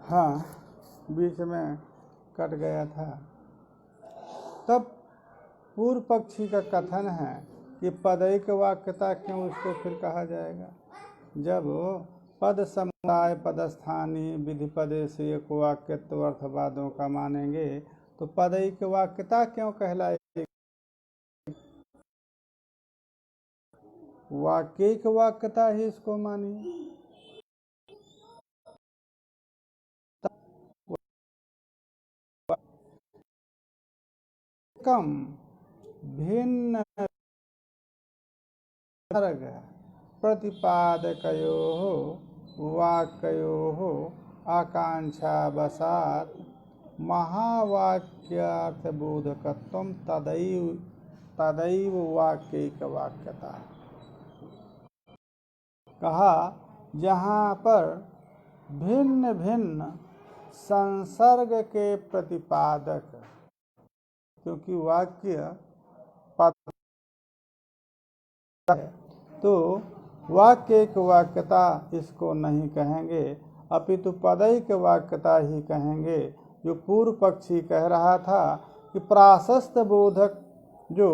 हाँ, बीच में कट गया था। तब पूर्व पक्षी का कथन है कि पदैक वाक्यता क्यों उसको फिर कहा जाएगा, जब पद समुदाय पदस्थानी विधि पदेशीय को वाक्यत्व अर्थवादों का मानेंगे तो पदैक वाक्यता क्यों कहलाएगी? वाक्यिक वाक्यता ही इसको मानिए। कम भिन्न प्रतिपादकयोः वाक्योः आकांक्षावशात् महावाक्यार्थबोधकत्वं तदैव वाक्यिक वाक्यता। कहा जहाँ पर भिन्न भिन्न संसर्ग के प्रतिपादक, क्योंकि वाक्य पद है तो वाक्यिक वाक्यता इसको नहीं कहेंगे, अपितु पदैक वाक्यता ही कहेंगे। जो पूर्व पक्षी कह रहा था कि प्राशस्त बोधक जो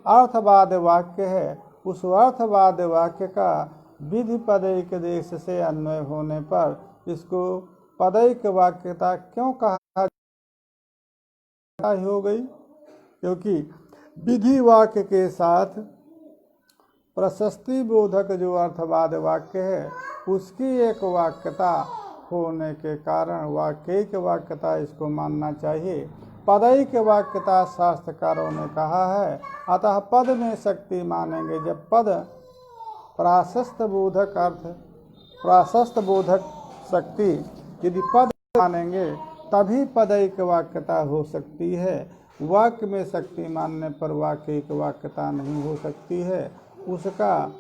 अर्थवाद वाक्य है, उस अर्थवाद वाक्य का विधि पदैक देश से अन्वय होने पर इसको पदैक वाक्यता क्यों कहा हो गई? क्योंकि विधि वाक्य के साथ प्रशस्ति बोधक जो अर्थवाद वाक्य है उसकी एक वाक्यता होने के कारण वाक्यिक वाक्यता इसको मानना चाहिए। पदैक वाक्यता शास्त्रकारों ने कहा है, अतः पद में शक्ति मानेंगे। जब पद प्राशस्त बोधक शक्ति यदि पद मानेंगे तभी पदैक वाक्यता हो सकती है। वाक्य में शक्ति मानने पर वाक्यिक वाक्यता नहीं हो सकती है। उसका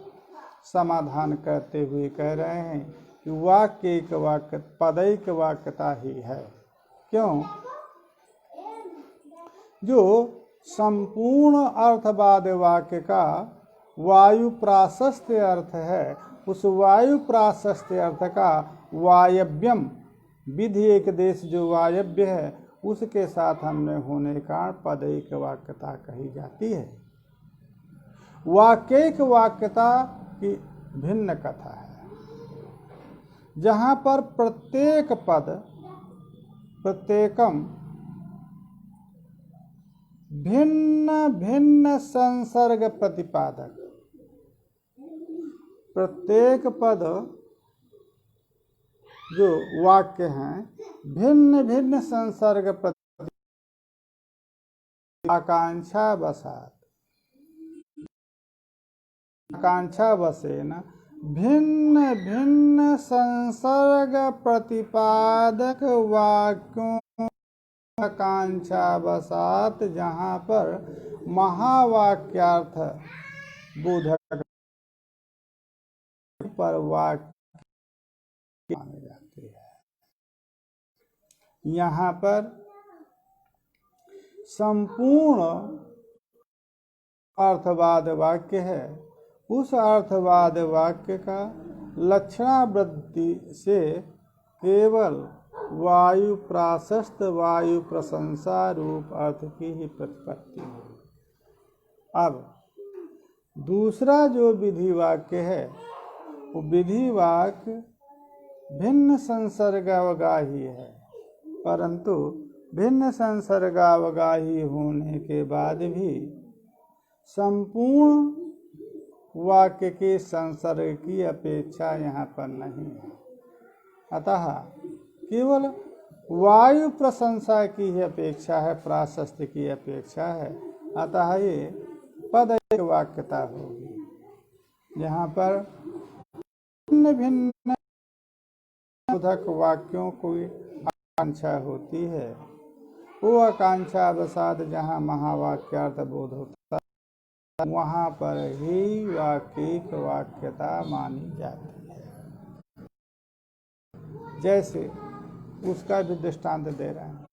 समाधान करते हुए कह रहे हैं कि वाक्यिक वाक्य पदैक वाक्यता ही है। क्यों? जो संपूर्ण अर्थवाद वाक्य का वायु प्राशस्त्य अर्थ है, उस वायु प्राशस्त्य अर्थ का वायव्यम विधि एक देश जो वायव्य है उसके साथ अन्वय होने का पदैक वाक्यता कही जाती है। वाक्यिक वाक्यता की भिन्न कथा है, जहाँ पर प्रत्येक पद प्रत्येकम भिन्न भिन्न संसर्ग प्रतिपादक, प्रत्येक पद जो वाक्य हैं भिन्न भिन्न संसर्ग आकांक्षा वशेन भिन्न भिन्न संसर्ग प्रतिपादक वाक्यों आकांक्षावशात जहाँ पर महावाक्यार्थ बोधक पर वाक्य माने जाते हैं। यहाँ पर संपूर्ण अर्थवाद वाक्य है, उस अर्थवाद वाक्य का लक्षणावृत्ति से केवल वायु प्राशस्त वायु प्रशंसा रूप अर्थ की ही प्रतिपत्ति है। अब दूसरा जो विधि वाक्य है वो विधि वाक्य भिन्न संसर्गावगाही है, परंतु भिन्न संसर्गावगाही होने के बाद भी संपूर्ण वाक्य के संसर्ग की अपेक्षा यहाँ पर नहीं है। अतः केवल वायु प्रशंसा की ही अपेक्षा है, प्राशस्त्य की अपेक्षा है। अतः ये पदैक वाक्यता होगी। यहाँ पर भिन्न भिन्न बोधक वाक्यों को आकांक्षा होती है, वो आकांक्षा अवसाद जहाँ महावाक्यार्थ बोध होता है वहाँ पर ही वाक्यिक वाक्यता मानी जाती है। जैसे उसका भी दृष्टांत दे रहे हैं।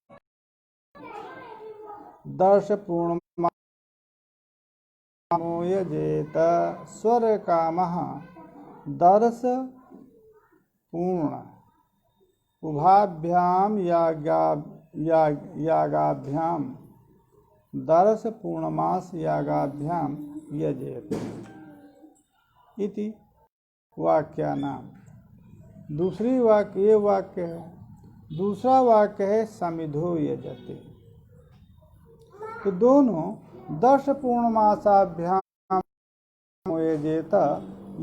दर्श पूर्ण यजेत स्वर कामः दर्श पूर्ण उभाभ्याम यागाभ्याम दर्श पूर्णमास यागाभ्याम यजेत इति वाक्यानाम। दूसरी वाक्य ये वाक्य है। दूसरा वाक्य है समिधो यजते। तो दोनों दर्श पूर्णमासाभ्याम यजेत,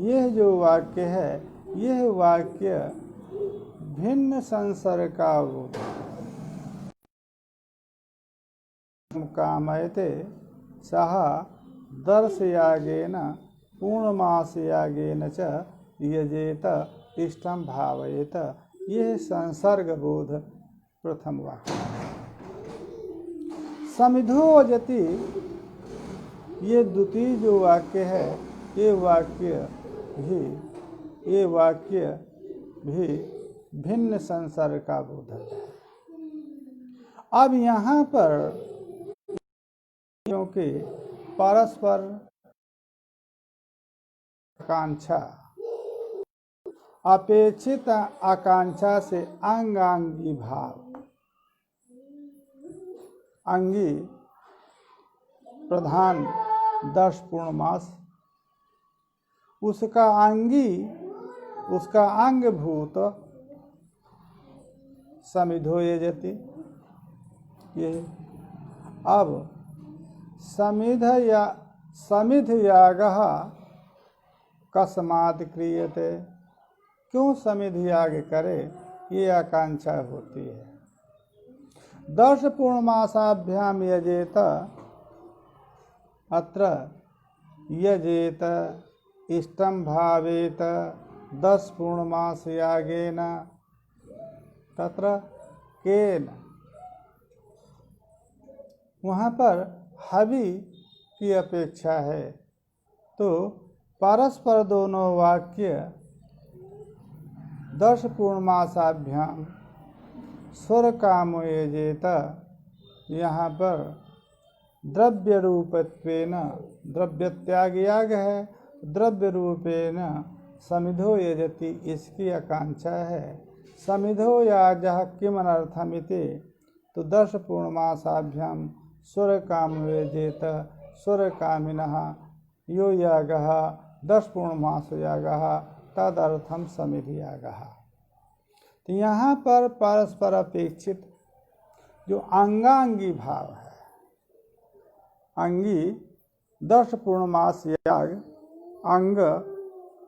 यह जो वाक्य है यह वाक्य भिन्न संसर्ग का कामयते सह दर्शयागेन पूर्णमासयागेन च यजेत इष्टं भावयेत। यह संसर्ग बोध प्रथम वाक्य। समिधो यजति ये द्वितीय जो वाक्य है ये वाक्य भी भिन्न संसर्ग का बोधक है। अब यहाँ पर क्योंकि परस्पर आकांक्षा अपेक्षित आकांक्षा से अंगांगी भाव, अंगी प्रधान दर्श पूर्णमास, उसका अंगभूत समिधो यजति। ये अब समिध यागः कस्मात् क्रियते, क्यों समिध याग करे, ये आकांक्षा होती है। दर्श पूर्णमासाभ्याम यजेत, अत्र यजेत इष्टं भावेत 10 पूर्णमास यागेन तत्र केन, वहाँ पर हवि की अपेक्षा है। तो परस्पर दोनों वाक्य दर्श पूर्णमासाभ्याम स्वर कामो यजेत, यहाँ पर द्रव्य रूपत्वेन, द्रव्य त्याग याग है, द्रव्य रूपेण समिधो यजति इसकी आकांक्षा है। समिधो यागः किमनर्थमिति, तो दर्श पूर्णमासाभ्याम स्वर कामो यजेत, स्वर कामिनः यो यागः 10 पूर्णमास यागः तदर्थम समिध यागः। तो यहाँ पर परस्पर अपेक्षित जो अंगांगी भाव है, अंगी 10 पूर्णमास याग, अंग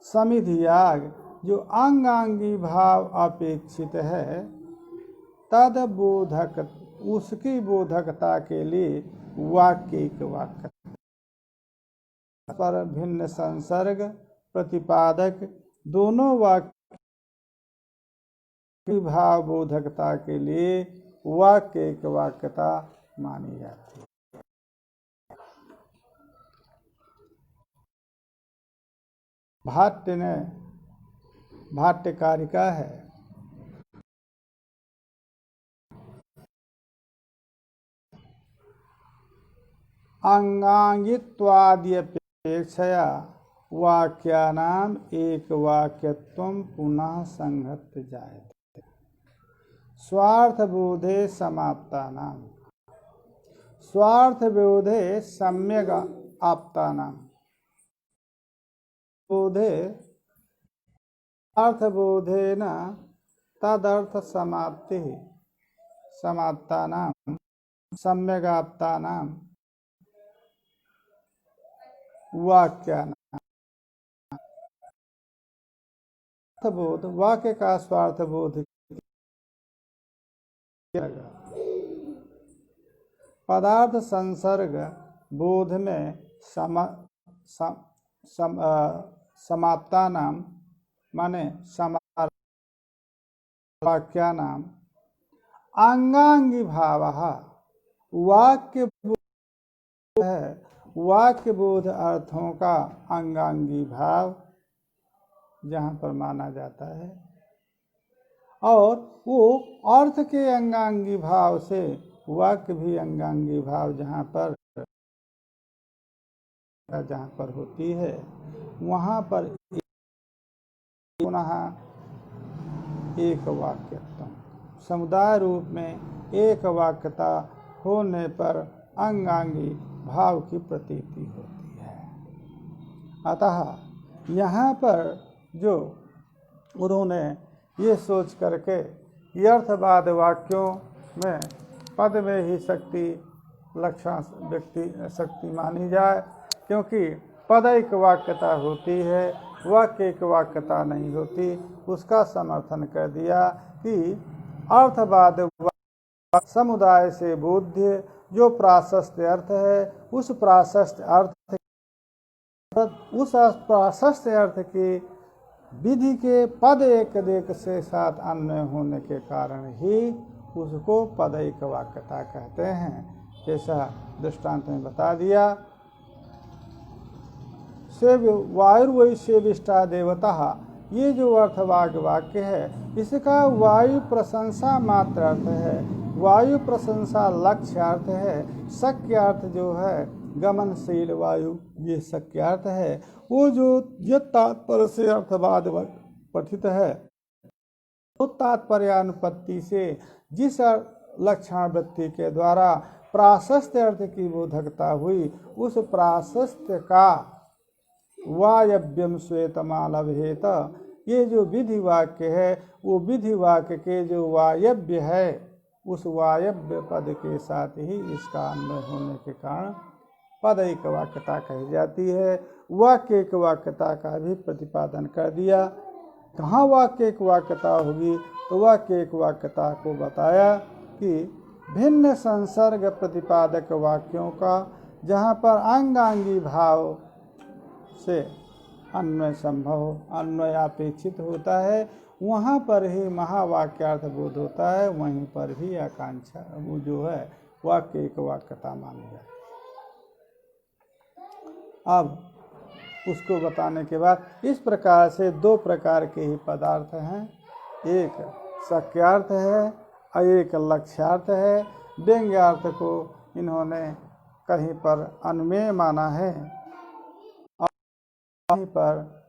समिध याग, जो अंगांगी भाव अपेक्षित है, तद बोधक, उसकी बोधकता के लिए वाक्य पर भिन्न संसर्ग प्रतिपादक दोनों वाक्य भाव बोधकता के लिए वाक्य वाक्यता मानी जाती है। भाट्यकारिका है। अंगांगित्वाद्यपेक्षया वाक्यानाम एक वाक्यत्वं पुनः संहत्य जायते स्वार्थबोधे समाप्तानाम, स्वार्थबोधे सम्यग् आप्तानाम, बोधे अर्थबोधेन तदर्थ समाप्ति समाप्तानाम सम्यग् आप्तानाम वाक्यानाम। बोध वाक्य का स्वार्थ बोध पदार्थ संसर्ग बोध में समाप्ता नाम माने वाक्यानाम अंगांगी भाव वाक्य है, वाक्य बोध अर्थों का अंगांगी भाव जहाँ पर माना जाता है, और वो अर्थ के अंगांगी भाव से वाक्य भी अंगांगी भाव जहाँ पर होती है वहाँ पर पुनः एक वाक्यत्व समुदाय रूप में एक वाक्यता होने पर अंगांगी भाव की प्रतीति होती है। अतः यहाँ पर जो उन्होंने ये सोच करके ये अर्थवाद वाक्यों में पद में ही शक्ति लक्षण व्यक्ति शक्ति मानी जाए, क्योंकि पद एक वाक्यता होती है, वाक्य एक वाक्यता नहीं होती, उसका समर्थन कर दिया कि अर्थवाद समुदाय से बोध्य जो प्राशस्त्य अर्थ है, उस प्राशस्त्य अर्थ की विधि के पद एक देक से साथ अन्वय होने के कारण ही उसको पदैक वाक्यता कहते हैं। जैसा दृष्टांत में बता दिया, से वायुर्वै सेविष्टा देवता, ये जो अर्थवाग वाक्य है इसका वायु प्रशंसा मात्र अर्थ है, वायु प्रशंसा लक्ष्य अर्थ है, शक्य अर्थ जो है गमनशील वायु ये शक्य अर्थ है। वो जो यह तात्पर्य से अर्थवाद पठित है तो तात्पर्यानुपत्ति से जिस लक्षण वृत्ति के द्वारा प्राशस्त्य अर्थ की बोधकता हुई, उस प्राशस्त्य का वायव्यम श्वेतमालभेत, ये जो विधि वाक्य है वो विधि वाक्य के जो वायव्य है उस वायव्य पद के साथ ही इसका अन्वय होने के कारण पद एक वाक्यता कही जाती है। वाक्य एक वाक्यता का भी प्रतिपादन कर दिया। कहाँ वाक्य एक वाक्यता होगी, तो वाक्य एक वाक्यता को बताया कि भिन्न संसर्ग प्रतिपादक वाक्यों का जहाँ पर अंगांगी भाव से अन्वय संभव अन्वय अपेक्षित होता है, वहाँ पर ही महावाक्यार्थ बोध होता है, वहीं पर भी आकांक्षा वो जो है वाक्य एक वाक्यता मानी जाती है। अब उसको बताने के बाद इस प्रकार से दो प्रकार के ही पदार्थ हैं, एक शक्यार्थ है और एक लक्ष्यार्थ है। व्यंग्यार्थ को इन्होंने कहीं पर अनुमेय माना है और कहीं पर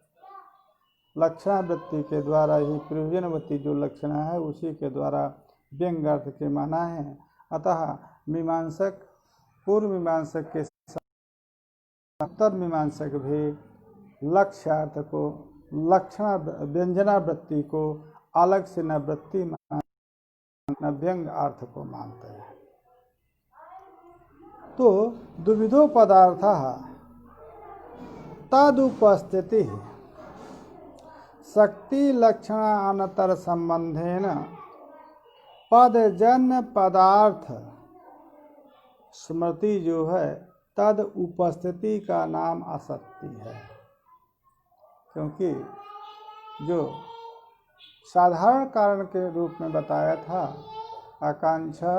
लक्षण वृत्ति के द्वारा ही प्रयोजनवती जो लक्षण है उसी के द्वारा व्यंग्यार्थ के माना है। अतः मीमांसक पूर्व मीमांसक के उत्तर मीमांसक भी लक्ष्यार्थ को लक्षण व्यंजना वृत्ति को अलग से न वृत्ति न व्यंग अर्थ को मानते हैं। तो द्विविधो पदार्थ तदुपस्थिति शक्ति लक्षण अनतर संबंधेन पदजन्य पदार्थ स्मृति जो है तद उपस्थिति का नाम असक्ति है, क्योंकि जो साधारण कारण के रूप में बताया था आकांक्षा,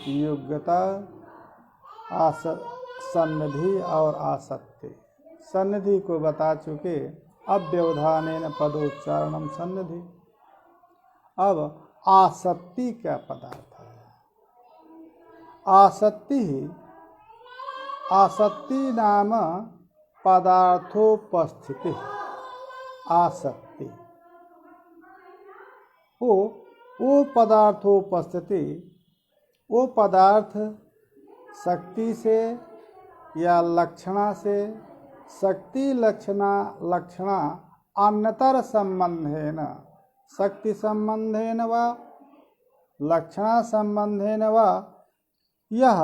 योग्यता, सन्निधि और आसक्ति, सन्निधि को बता चुके। अव्यवधानेन पदोच्चारणम सन्निधि। अब आसक्ति क्या पदार्थ है? आसक्ति नाम पदार्थोपस्थिति। आसक्ति वो पदार्थोपस्थिति, वो पदार्थ शक्ति से या लक्षणा से, शक्ति लक्षणा अन्यतर संबंधेन, शक्ति संबंधेन वा लक्षणा संबंधेन वा यह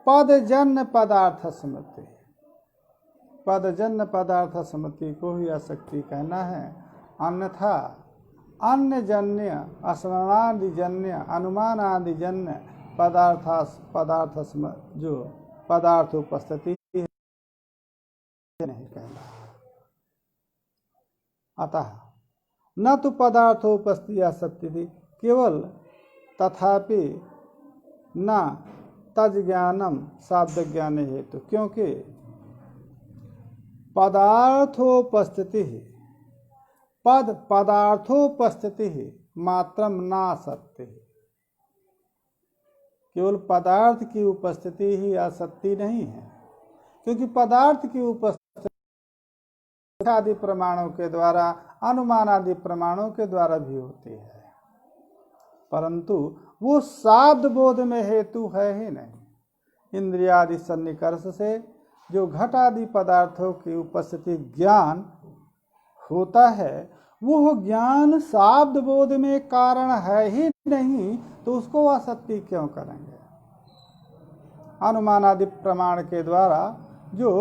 पदजन्य पदार्थ स्मृति। पदजन्य पदार्थ स्मृति को ही आसक्ति कहना है, अन्यथा अन्य जन्य स्मरणादिजन्य अनुमानादिजन्य पदार्थ जो पदार्थ उपस्थिति नहीं कहना। अतः न तो पदार्थोपस्थिति आसक्ति थी केवल, तथापि न तज ज्ञानम शाब्द ज्ञान हेतु, क्योंकि पदार्थोपस्थिति पदार्थोपस्थिति मात्रम न आसक्ति। केवल पदार्थ की उपस्थिति ही आसक्ति नहीं है, क्योंकि पदार्थ की उपस्थिति आदि प्रमाणों के द्वारा, अनुमान आदि प्रमाणों के द्वारा भी होती है। परंतु वो शाब्द बोध में हेतु है ही नहीं। इंद्रियादि सन्निकर्ष से जो घट आदि पदार्थों की उपस्थिति ज्ञान होता है, वो ज्ञान शाब्द बोध में कारण है ही नहीं, तो उसको असत्य क्यों करेंगे। अनुमान आदि प्रमाण के द्वारा जो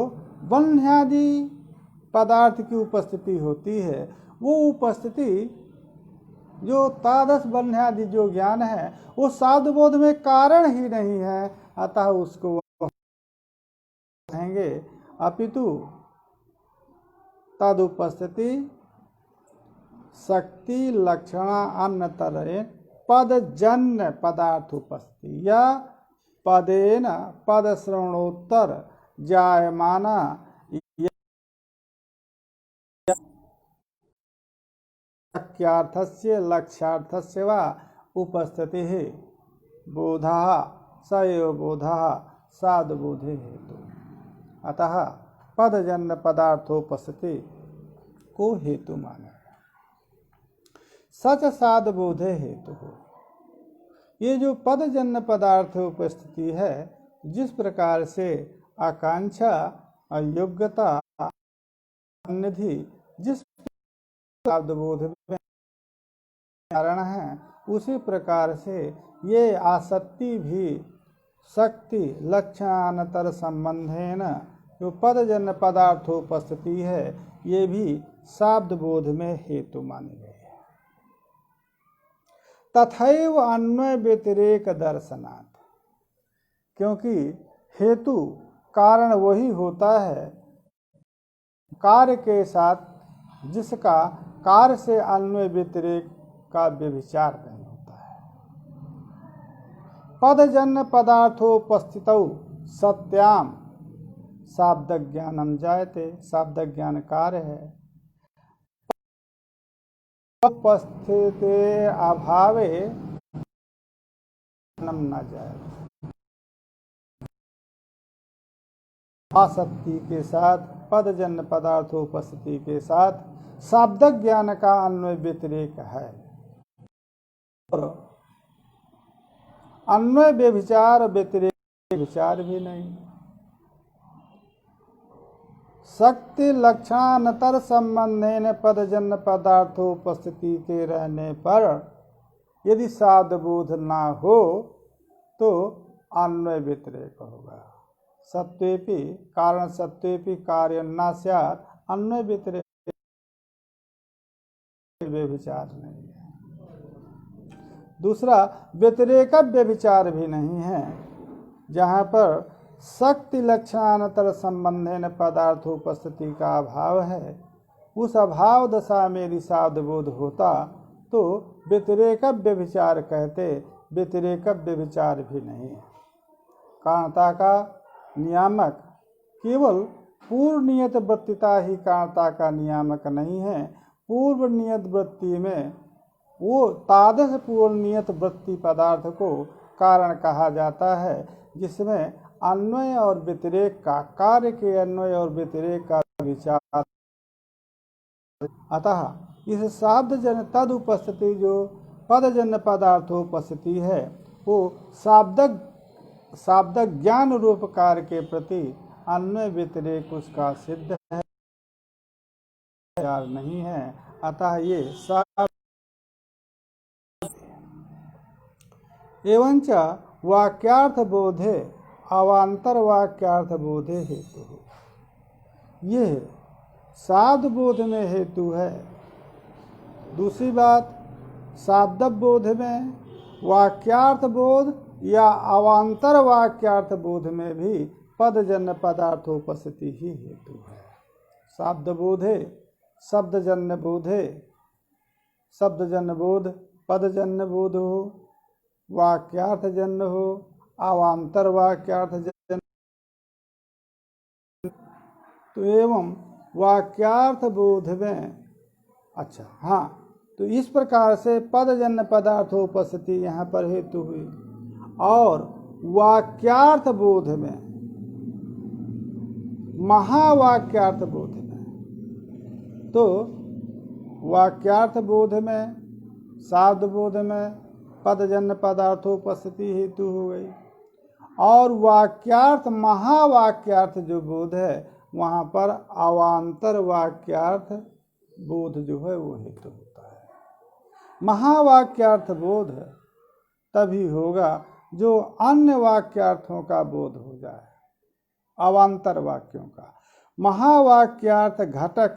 बन्ह्यादि पदार्थ की उपस्थिति होती है, वो उपस्थिति जो तादस बन्ह्यादि जो ज्ञान है वो शाब्द बोध में कारण ही नहीं है, अतः उसको कहेंगे अपितु तद उपस्थिति शक्ति लक्षण अन्यतरे पदजन्य पदार्थ उपस्थिति या पदेन पद श्रवणोत्तर जायमाना वाक्यार्थस्य लक्ष्यार्थस्य वा उपस्थिति है बोधा स एव बोधा साध बोधे हेतु। अतः पदजन्य पदार्थोपस्थिति को हेतु माना। सच साध बोधे हेतु हो। ये जो पदजन्य पदार्थ उपस्थिति है, जिस प्रकार से आकांक्षा अयोग्यता निधि जिस शाब्द बोध में कारण है, उसी प्रकार से ये आसक्ति भी शक्ति लक्षणांतर संबंधेन जो पदजन्य पदार्थोपस्थिति है, ये भी शाब्द बोध में हेतु मानी गई है। तथैव अन्वय व्यतिरेक दर्शनात्, क्योंकि हेतु कारण वही होता है कार्य के साथ जिसका कार्य से अन्वय व्यतिरेक का व्यभिचार नहीं होता है। पदजन्य पदार्थोपस्थितौ सत्याम शाब्द ज्ञानम जायते, शाब्द ज्ञान कार्य है। उपस्थिते अभावे न जाए, आसक्ति के साथ पदजन्य पदार्थोपस्थिति के साथ शाब्द ज्ञान का अन्वय व्यतिरेक है और अन्वय व्यभिचार व्यतिरेक विचार भी नहीं। शक्ति लक्षणांतर संबंधेन पदजन्य पदार्थोपस्थिति के रहने पर यदि शाब्द बोध ना हो तो अन्वय व्यतिरेक होगा। सत्वेपि कारण सत्वेपि कार्य न स्यात्, अन्वय व्यतिरेक व्यभिचार नहीं है। दूसरा व्यतिरेक व्यभिचार भी नहीं है। जहाँ पर शक्ति लक्षणांतर संबंधेन पदार्थोपस्थिति का अभाव है, उस अभाव दशा में यदि शाब्द बोध होता तो व्यतिरेक व्यभिचार कहते, व्यतिरेक व्यभिचार भी नहीं है। कारणता का नियामक केवल पूर्व नियत वृत्तिता ही कारणता का नियामक नहीं है। पूर्व नियत वृत्ति में वो तादृश पूर्व नियत वृत्ति पदार्थ को कारण कहा जाता है जिसमें अन्वय और व्यतिरेक का, कार्य के अन्वय और व्यतिरेक का विचार। अतः इस शाब्द जन तद उपस्थिति जो पदजन्य पदार्थोपस्थिति है, वो शाब्द ज्ञान रूप कार्य के प्रति अन्वय व्यतिरेक उसका सिद्ध है, नहीं है। अतः ये एवंच वाक्यार्थ बोधे अवांतर वाक्यार्थ बोधे हेतु हो। ये शाब्द बोध में हेतु है। दूसरी बात, शाब्द बोध में वाक्यार्थ बोध या अवांतर वाक्यार्थ बोध में भी पदजन्य पदार्थोपस्थिति ही हेतु है। शाब्द बोधे शब्दजन्य बोधे, शब्दजन्य बोध पदजन्य बोध हो, वाक्यार्थजन्य हो, अवांतर वाक्यार्थजन्य। तो एवं वाक्यार्थ बोध में अच्छा हाँ, तो इस प्रकार से पदजन्य पदार्थोपस्थिति यहाँ पर हेतु हुई। और वाक्यार्थ बोध में, महावाक्यार्थ बोध में, तो वाक्यार्थ बोध में, शाब्द बोध में, पदजन्य पदार्थोपस्थिति हेतु हो गई। और वाक्यार्थ महावाक्यार्थ जो बोध है वहाँ पर अवान्तर वाक्यार्थ बोध जो है वो हेतु होता है। महावाक्यार्थ बोध तभी होगा जो अन्य वाक्यार्थों का बोध हो जाए, अवान्तर वाक्यों का। महावाक्यार्थ घटक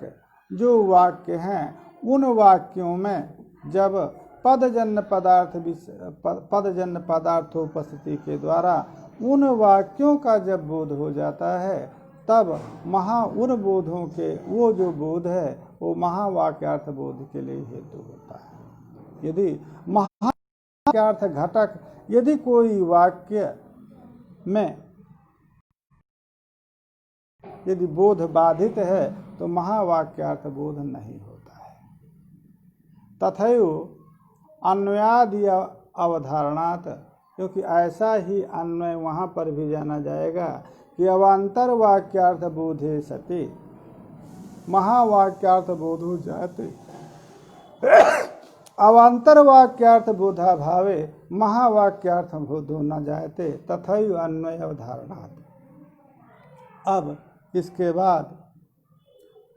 जो वाक्य हैं उन वाक्यों में जब पदजन्य पदार्थोपस्थिति के द्वारा उन वाक्यों का जब बोध हो जाता है तब उन बोधों के वो जो बोध है वो महावाक्यार्थ बोध के लिए हेतु होता है। यदि महावाक्यार्थ घटक यदि कोई वाक्य में यदि बोध बाधित है तो महावाक्यार्थ बोध नहीं होता है। तथैव अन्वयादि अवधारणात्, क्योंकि ऐसा ही अन्वय वहाँ पर भी जाना जाएगा कि अवान्तर वाक्यार्थ बोधे सति महावाक्यार्थ बोधो जाते अवान्तर वाक्यार्थ बोधा भावे महावाक्यार्थ बोधो न जायते तथैव अन्वय अवधारणात्। अब इसके बाद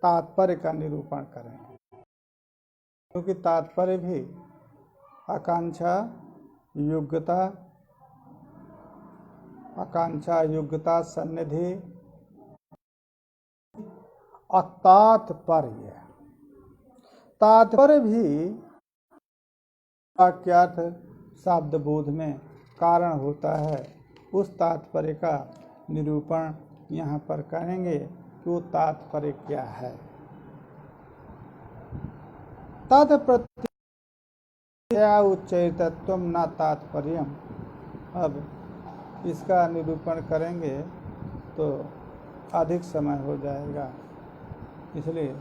तात्पर्य का निरूपण करेंगे, क्योंकि तात्पर्य भी आकांक्षा योग्यता सन्निधि और तात्पर्य भी वाक्यार्थ शब्द बोध में कारण होता है। उस तात्पर्य का निरूपण यहाँ पर करेंगे कि वो तात्पर्य क्या है। तत्प्रत्यया उच्चैतत्वम न तात्पर्यम। अब इसका निरूपण करेंगे तो अधिक समय हो जाएगा, इसलिए